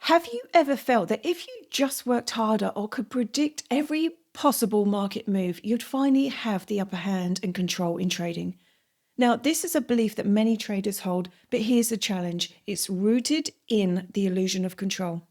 Have you ever felt that if you just worked harder or could predict every possible market move, you'd finally have the upper hand and control in trading? Now, this is a belief that many traders hold, but here's the challenge. It's rooted in the illusion of control.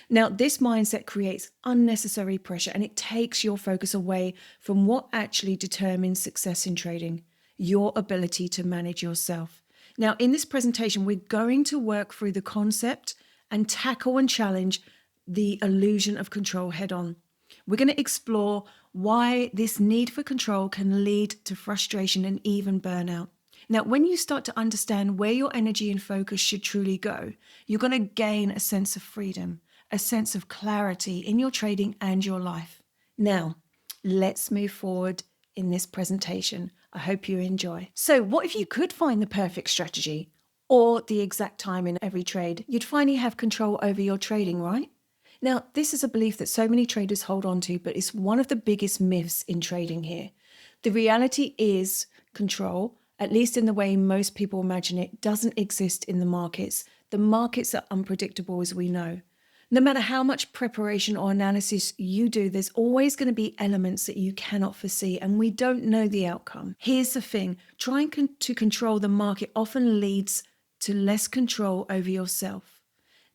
Now, this mindset creates unnecessary pressure and it takes your focus away from what actually determines success in trading, your ability to manage yourself. Now, in this presentation, we're going to work through the concept and tackle and challenge the illusion of control head on. We're going to explore why this need for control can lead to frustration and even burnout. Now, when you start to understand where your energy and focus should truly go, you're going to gain a sense of freedom, a sense of clarity in your trading and your life. Now, let's move forward in this presentation. I hope you enjoy. So, what if you could find the perfect strategy or the exact time in every trade? You'd finally have control over your trading, right? Now, this is a belief that so many traders hold on to, but it's one of the biggest myths in trading here. The reality is control, at least in the way most people imagine it, doesn't exist in the markets. The markets are unpredictable, as we know. No matter how much preparation or analysis you do, there's always going to be elements that you cannot foresee, and we don't know the outcome. Here's the thing, trying to control the market often leads to less control over yourself.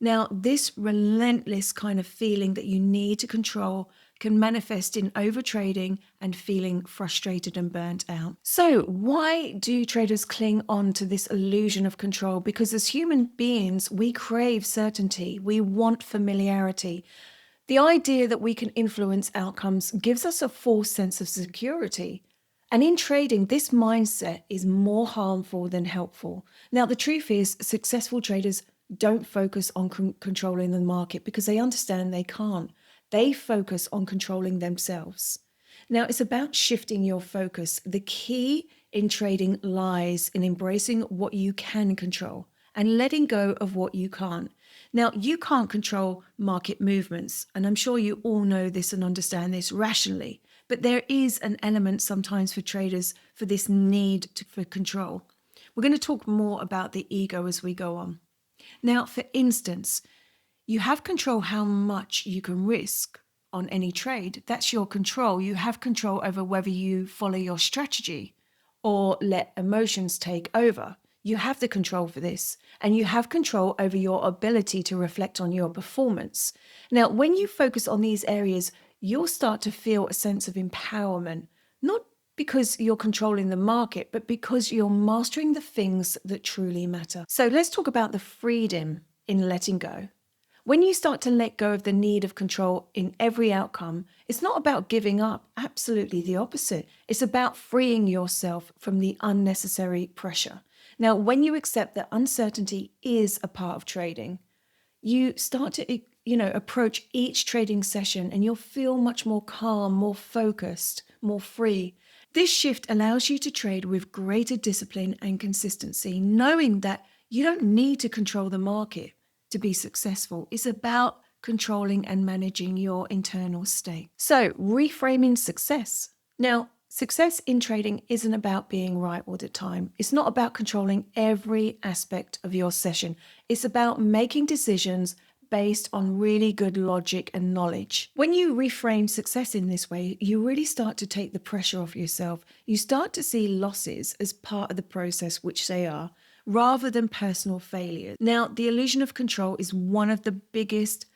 Now, this relentless kind of feeling that you need to control can manifest in overtrading and feeling frustrated and burnt out. So, why do traders cling on to this illusion of control? Because as human beings, we crave certainty. We want familiarity. The idea that we can influence outcomes gives us a false sense of security. And in trading, this mindset is more harmful than helpful. Now, the truth is, successful traders don't focus on controlling the market because they understand they can't. They focus on controlling themselves. Now, it's about shifting your focus. The key in trading lies in embracing what you can control and letting go of what you can't. Now, you can't control market movements, and I'm sure you all know this and understand this rationally, but there is an element sometimes for traders for this need for control. We're going to talk more about the ego as we go on. Now, for instance, you have control how much you can risk on any trade. That's your control. You have control over whether you follow your strategy or let emotions take over. You have the control for this, and you have control over your ability to reflect on your performance. Now, when you focus on these areas, you'll start to feel a sense of empowerment, not because you're controlling the market, but because you're mastering the things that truly matter. So let's talk about the freedom in letting go. When you start to let go of the need of control in every outcome, it's not about giving up, absolutely the opposite. It's about freeing yourself from the unnecessary pressure. Now, when you accept that uncertainty is a part of trading, you start to approach each trading session and you'll feel much more calm, more focused, more free. This shift allows you to trade with greater discipline and consistency, knowing that you don't need to control the market to be successful. It's about controlling and managing your internal state. So, reframing success. Now, success in trading isn't about being right all the time. It's not about controlling every aspect of your session. It's about making decisions based on really good logic and knowledge. When you reframe success in this way, you really start to take the pressure off yourself. You start to see losses as part of the process, which they are, rather than personal failures. Now, the illusion of control is one of the biggest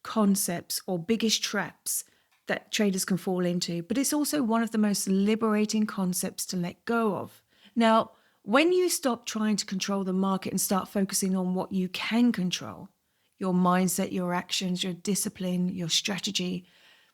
concepts or biggest traps that traders can fall into, but it's also one of the most liberating concepts to let go of. Now, when you stop trying to control the market and start focusing on what you can control, your mindset, your actions, your discipline, your strategy,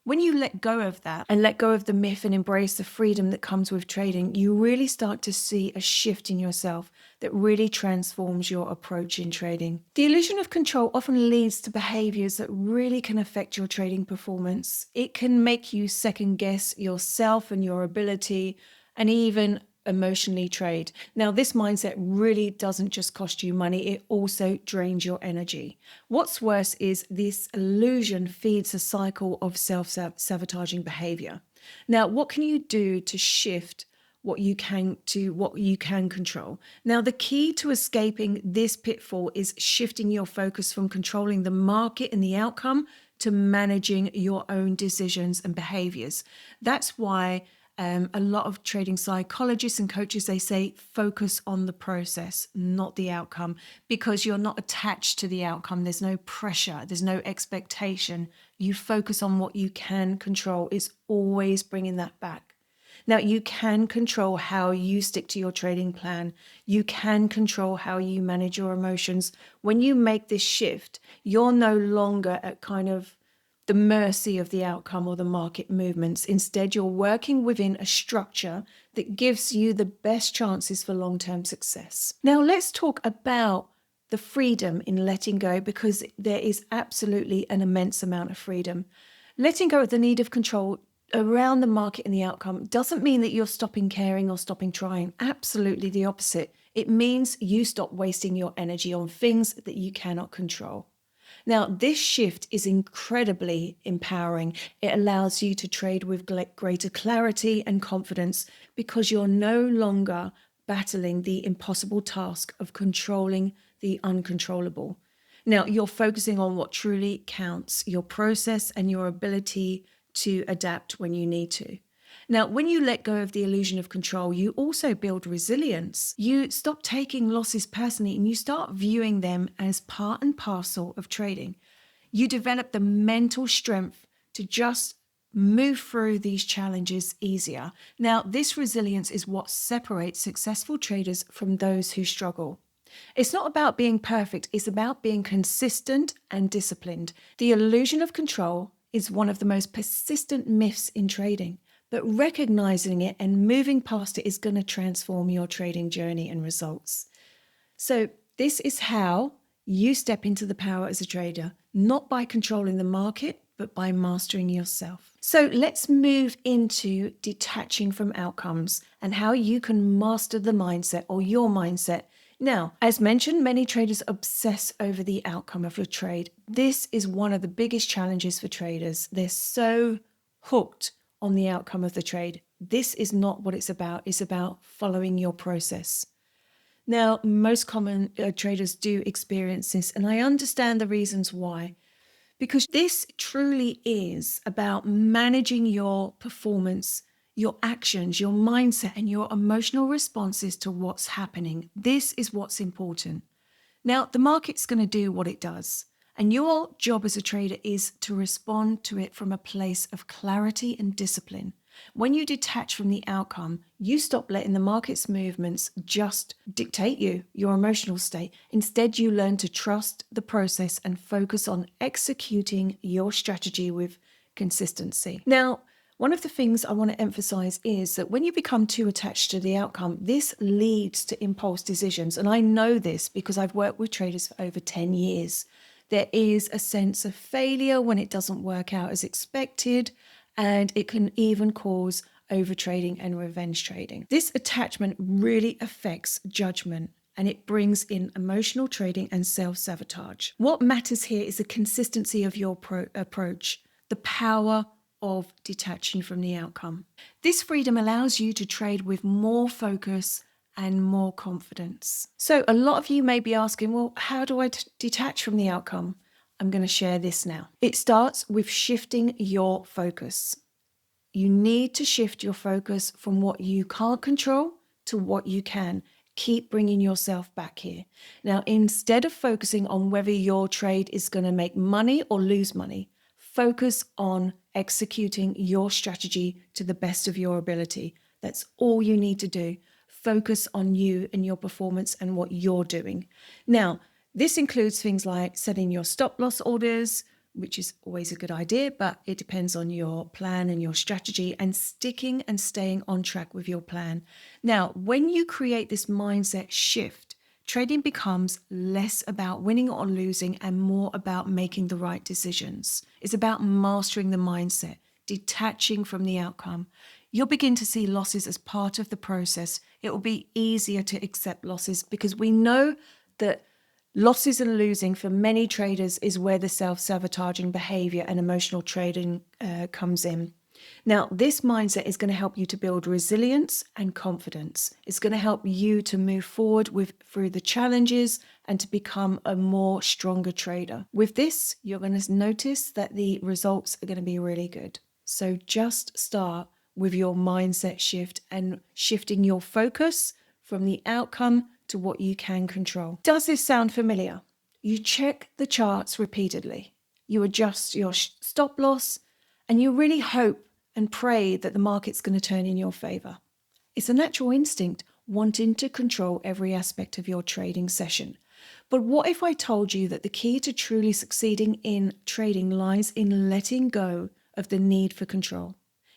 when you let go of that and let go of the myth and embrace the freedom that comes with trading, you really start to see a shift in yourself that really transforms your approach in trading. The illusion of control often leads to behaviors that really can affect your trading performance. It can make you second guess yourself and your ability, and even emotionally trade. Now, this mindset really doesn't just cost you money, it also drains your energy. What's worse is this illusion feeds a cycle of self-sabotaging behavior. Now, what can you do to shift what you can control. Now, the key to escaping this pitfall is shifting your focus from controlling the market and the outcome to managing your own decisions and behaviors. That's why a lot of trading psychologists and coaches, they say focus on the process, not the outcome, because you're not attached to the outcome. There's no pressure, there's no expectation. You focus on what you can control. It's always bringing that back. Now, you can control how you stick to your trading plan. You can control how you manage your emotions. When you make this shift, you're no longer at kind of the mercy of the outcome or the market movements. Instead, you're working within a structure that gives you the best chances for long-term success. Now, let's talk about the freedom in letting go, because there is absolutely an immense amount of freedom. Letting go of the need of control around the market and the outcome doesn't mean that you're stopping caring or stopping trying. Absolutely the opposite. It means you stop wasting your energy on things that you cannot control. Now, this shift is incredibly empowering. It allows you to trade with greater clarity and confidence because you're no longer battling the impossible task of controlling the uncontrollable. Now, you're focusing on what truly counts, your process and your ability to adapt when you need to. Now, when you let go of the illusion of control, you also build resilience. You stop taking losses personally and you start viewing them as part and parcel of trading. You develop the mental strength to just move through these challenges easier. Now, this resilience is what separates successful traders from those who struggle. It's not about being perfect, it's about being consistent and disciplined. The illusion of control is one of the most persistent myths in trading. But recognizing it and moving past it is going to transform your trading journey and results. So this is how you step into the power as a trader, not by controlling the market, but by mastering yourself. So let's move into detaching from outcomes and how you can master the mindset or your mindset. Now, as mentioned, many traders obsess over the outcome of a trade. This is one of the biggest challenges for traders. They're so hooked on the outcome of the trade. This is not what it's about. It's about following your process. Now, most common traders do experience this, and I understand the reasons why. Because this truly is about managing your performance, your actions, your mindset, and your emotional responses to what's happening. This is what's important. Now, the market's going to do what it does. And your job as a trader is to respond to it from a place of clarity and discipline. When you detach from the outcome, you stop letting the market's movements just dictate you, your emotional state. Instead, you learn to trust the process and focus on executing your strategy with consistency. Now, one of the things I want to emphasize is that when you become too attached to the outcome, this leads to impulse decisions. And I know this because I've worked with traders for over 10 years. There is a sense of failure when it doesn't work out as expected, and it can even cause overtrading and revenge trading. This attachment really affects judgment, and it brings in emotional trading and self-sabotage. What matters here is the consistency of your approach, the power of detaching from the outcome. This freedom allows you to trade with more focus and more confidence. So a lot of you may be asking, well, how do I detach from the outcome? I'm going to share this now. It starts with shifting your focus. You need to shift your focus from what you can't control to what you can. Keep bringing yourself back here. Now, instead of focusing on whether your trade is going to make money or lose money, focus on executing your strategy to the best of your ability. That's all you need to do. Focus on you and your performance and what you're doing. Now, this includes things like setting your stop loss orders, which is always a good idea, but it depends on your plan and your strategy, and sticking and staying on track with your plan. Now, when you create this mindset shift, trading becomes less about winning or losing and more about making the right decisions. It's about mastering the mindset, detaching from the outcome. You'll begin to see losses as part of the process. It will be easier to accept losses because we know that losses and losing for many traders is where the self-sabotaging behavior and emotional trading comes in. Now, this mindset is going to help you to build resilience and confidence. It's going to help you to move forward through the challenges and to become a more stronger trader. With this, you're going to notice that the results are going to be really good. So just start with your mindset shift and shifting your focus from the outcome to what you can control. Does this sound familiar? You check the charts repeatedly. You adjust your stop loss, and you really hope and pray that the market's going to turn in your favor. It's a natural instinct wanting to control every aspect of your trading session. But what if I told you that the key to truly succeeding in trading lies in letting go of the need for control?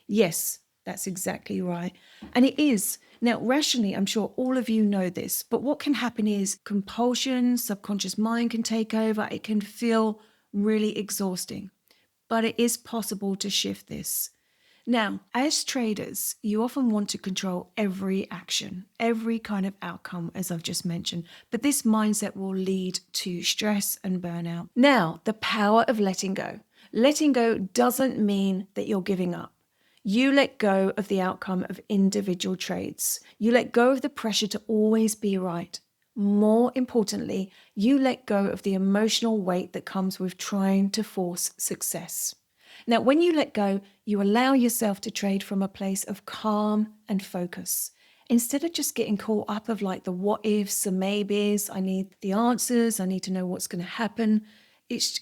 Yes, that's exactly right. And it is. Now, rationally, I'm sure all of you know this, but what can happen is compulsion, subconscious mind can take over. It can feel really exhausting, but it is possible to shift this. Now, as traders, you often want to control every action, every kind of outcome, as I've just mentioned, but this mindset will lead to stress and burnout. Now, the power of letting go. Letting go doesn't mean that you're giving up. You let go of the outcome of individual trades. You let go of the pressure to always be right. More importantly, you let go of the emotional weight that comes with trying to force success. Now, when you let go, you allow yourself to trade from a place of calm and focus. Instead of just getting caught up of like the what ifs and maybes, I need the answers, I need to know what's going to happen. It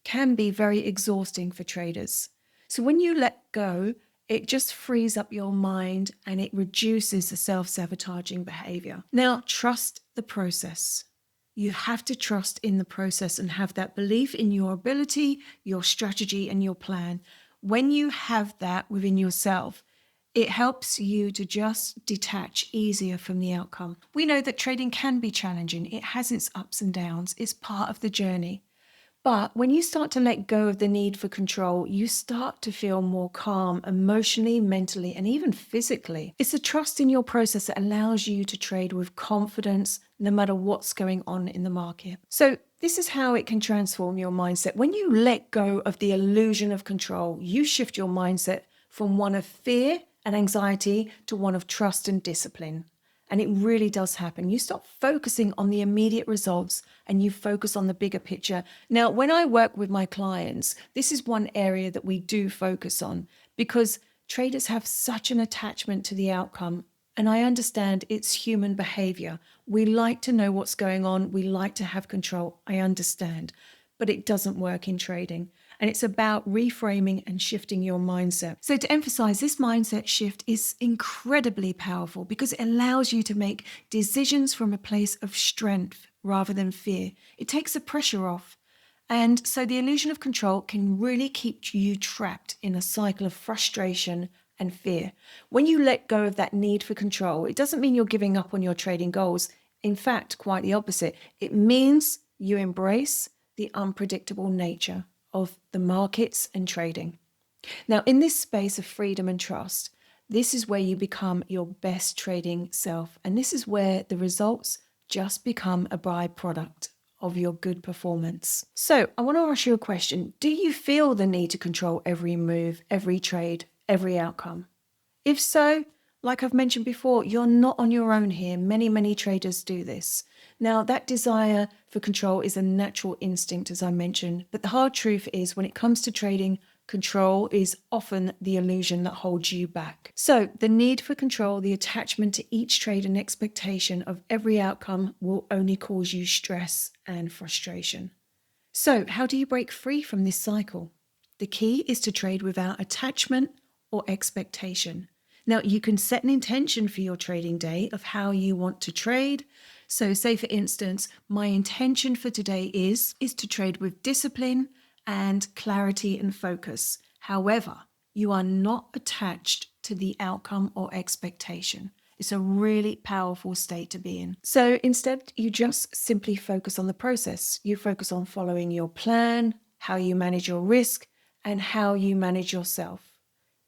can be very exhausting for traders. So when you let go, it just frees up your mind and it reduces the self-sabotaging behavior. Now, trust the process. You have to trust in the process and have that belief in your ability, your strategy, and your plan. When you have that within yourself, it helps you to just detach easier from the outcome. We know that trading can be challenging. It has its ups and downs. It's part of the journey. But when you start to let go of the need for control, you start to feel more calm emotionally, mentally, and even physically. It's a trust in your process that allows you to trade with confidence no matter what's going on in the market. So this is how it can transform your mindset. When you let go of the illusion of control, you shift your mindset from one of fear and anxiety to one of trust and discipline. And it really does happen. You stop focusing on the immediate results and you focus on the bigger picture. Now, when I work with my clients, this is one area that we do focus on because traders have such an attachment to the outcome. And I understand it's human behavior. We like to know what's going on. We like to have control. I understand. But it doesn't work in trading. And it's about reframing and shifting your mindset. So to emphasize, this mindset shift is incredibly powerful because it allows you to make decisions from a place of strength rather than fear. It takes the pressure off. And so the illusion of control can really keep you trapped in a cycle of frustration and fear. When you let go of that need for control, it doesn't mean you're giving up on your trading goals. In fact, quite the opposite. It means you embrace the unpredictable nature of the markets and trading. Now, in this space of freedom and trust, this is where you become your best trading self. And this is where the results just become a byproduct of your good performance. So I want to ask you a question. Do you feel the need to control every move, every trade, every outcome? If so, like I've mentioned before, you're not on your own here. Many traders do this. Now, that desire for control is a natural instinct, as I mentioned, but the hard truth is when it comes to trading, control is often the illusion that holds you back. So the need for control, the attachment to each trade and expectation of every outcome will only cause you stress and frustration. So how do you break free from this cycle? The key is to trade without attachment or expectation. Now, you can set an intention for your trading day of how you want to trade. So say, for instance, my intention for today is to trade with discipline and clarity and focus. However, you are not attached to the outcome or expectation. It's a really powerful state to be in. So instead, you just simply focus on the process. You focus on following your plan, how you manage your risk, and how you manage yourself.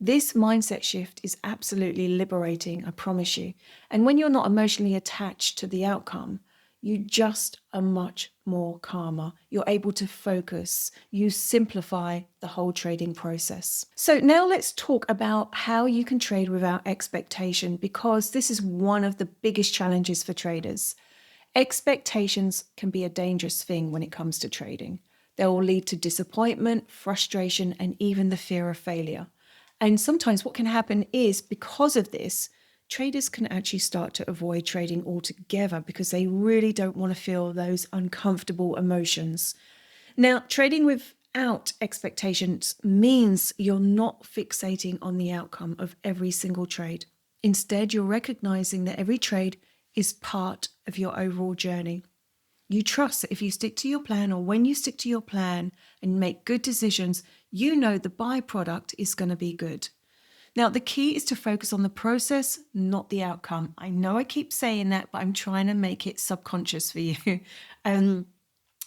This mindset shift is absolutely liberating, I promise you. And when you're not emotionally attached to the outcome, you just are much more calmer. You're able to focus. You simplify the whole trading process. So now let's talk about how you can trade without expectation, because this is one of the biggest challenges for traders. Expectations can be a dangerous thing when it comes to trading. They will lead to disappointment, frustration, and even the fear of failure. And sometimes what can happen is, because of this, traders can actually start to avoid trading altogether because they really don't want to feel those uncomfortable emotions. Now, trading without expectations means you're not fixating on the outcome of every single trade. Instead, you're recognizing that every trade is part of your overall journey. You trust that if you stick to your plan, or when you stick to your plan and make good decisions, you know the byproduct is going to be good. Now, the key is to focus on the process, not the outcome. I know I keep saying that, but I'm trying to make it subconscious for you. And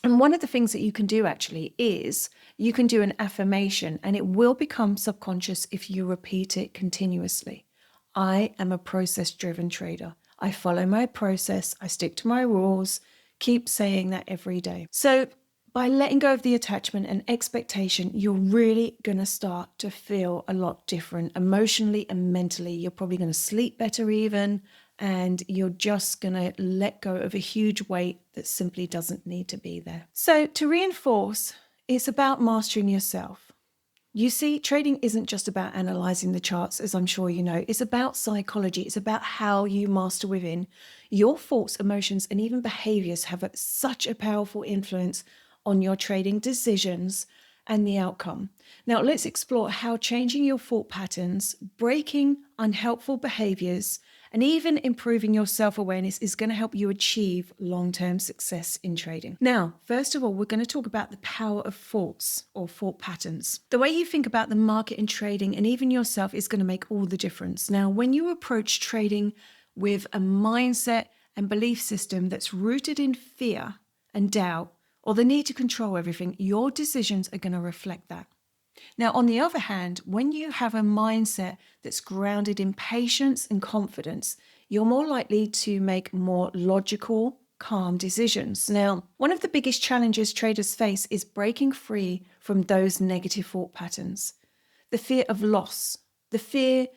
one of the things that you can do actually is you can do an affirmation, and it will become subconscious if you repeat it continuously. I am a process-driven trader. I follow my process. I stick to my rules. Keep saying that every day. So by letting go of the attachment and expectation, you're really going to start to feel a lot different emotionally and mentally. You're probably going to sleep better even, and you're just going to let go of a huge weight that simply doesn't need to be there. So to reinforce, it's about mastering yourself. You see, trading isn't just about analyzing the charts, as I'm sure you know. It's about psychology. It's about how you master within. Your thoughts, emotions, and even behaviors have such a powerful influence on your trading decisions and the outcome. Now, let's explore how changing your thought patterns, breaking unhelpful behaviors, and even improving your self-awareness is going to help you achieve long-term success in trading. Now, first of all, we're going to talk about the power of thoughts or thought patterns. The way you think about the market and trading and even yourself is going to make all the difference. Now, when you approach trading with a mindset and belief system that's rooted in fear and doubt, or the need to control everything, your decisions are going to reflect that. Now, on the other hand, when you have a mindset that's grounded in patience and confidence, you're more likely to make more logical, calm decisions. Now, one of the biggest challenges traders face is breaking free from those negative thought patterns. The fear of loss, the fear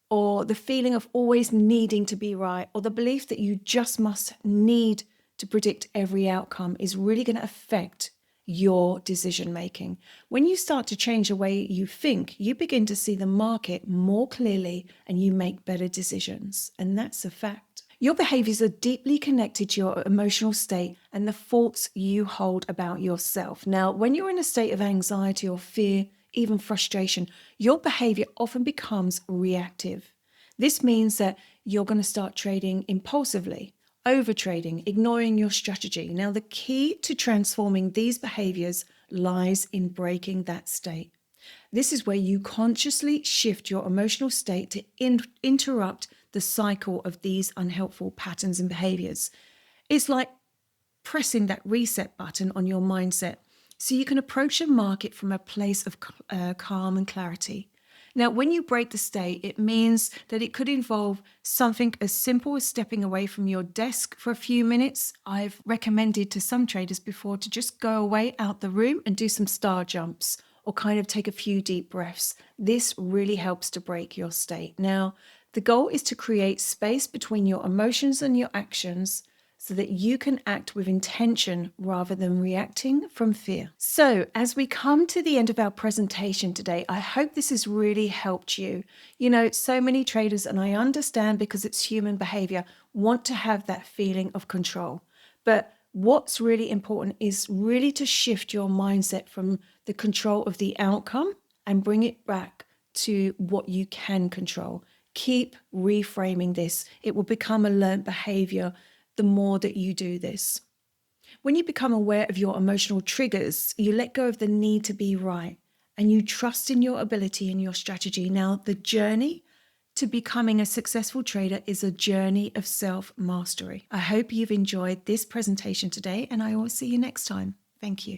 or the feeling of always needing to be right, or the belief that you just must need to predict every outcome is really going to affect your decision making. When you start to change the way you think, you begin to see the market more clearly and you make better decisions. And that's a fact. Your behaviors are deeply connected to your emotional state and the thoughts you hold about yourself. Now, when you're in a state of anxiety or fear, even frustration, your behavior often becomes reactive. This means that you're going to start trading impulsively, overtrading, ignoring your strategy. Now, the key to transforming these behaviors lies in breaking that state. This is where you consciously shift your emotional state to interrupt the cycle of these unhelpful patterns and behaviors. It's like pressing that reset button on your mindset so you can approach the market from a place of calm and clarity. Now, when you break the state, it means that it could involve something as simple as stepping away from your desk for a few minutes. I've recommended to some traders before to just go away out the room and do some star jumps or kind of take a few deep breaths. This really helps to break your state. Now, the goal is to create space between your emotions and your actions so that you can act with intention rather than reacting from fear. So as we come to the end of our presentation today, I hope this has really helped you. You know, so many traders, and I understand because it's human behavior, want to have that feeling of control. But what's really important is really to shift your mindset from the control of the outcome and bring it back to what you can control. Keep reframing this. It will become a learned behavior the more that you do this. When you become aware of your emotional triggers, you let go of the need to be right and you trust in your ability and your strategy. Now, the journey to becoming a successful trader is a journey of self-mastery. I hope you've enjoyed this presentation today, and I will see you next time. Thank you.